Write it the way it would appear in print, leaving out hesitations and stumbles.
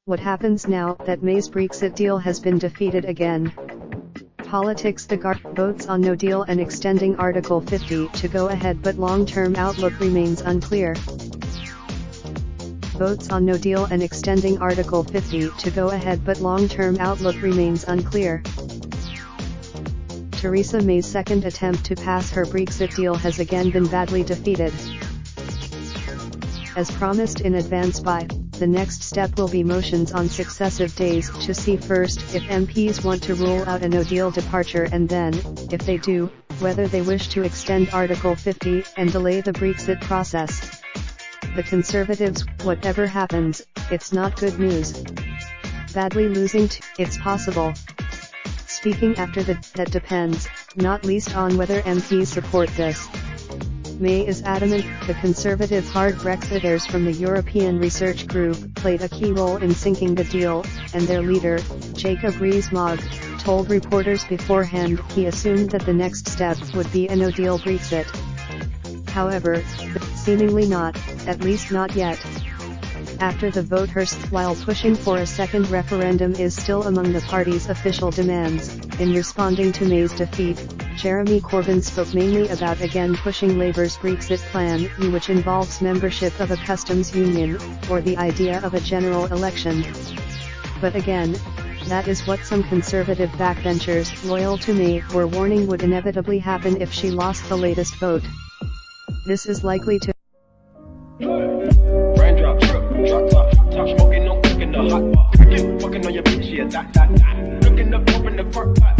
What happens now that May's Brexit deal has been defeated again? Politics. The Guardian votes on no deal and extending Article 50 to go ahead, but long-term outlook remains unclear. Votes on no deal and extending Article 50 to go ahead, but long-term outlook remains unclear. Theresa May's second attempt to pass her Brexit deal has again been badly defeated. As promised in advance by, the next step will be motions on successive days to see first if MPs want to rule out a no-deal departure, and then, if they do, whether they wish to extend Article 50 and delay the Brexit process. The Conservatives, whatever happens, it's not good news. Badly losing it's possible. Speaking after that depends, not least on whether MPs support this. May is adamant. The Conservative hard Brexiters from the European Research Group played a key role in sinking the deal, and their leader, Jacob Rees-Mogg, told reporters beforehand he assumed that the next step would be a no-deal Brexit. However, seemingly not, at least not yet. After the vote, Hurst, while pushing for a second referendum, is still among the party's official demands. In responding to May's defeat, Jeremy Corbyn spoke mainly about again pushing Labour's Brexit plan, which involves membership of a customs union, or the idea of a general election. But again, that is what some Conservative backbenchers loyal to May were warning would inevitably happen if she lost the latest vote. This is likely to Raindrop, drop top, smoking, no cooking the hot pot. Fucking on your bitch, yeah, that. Looking up, open the park pot.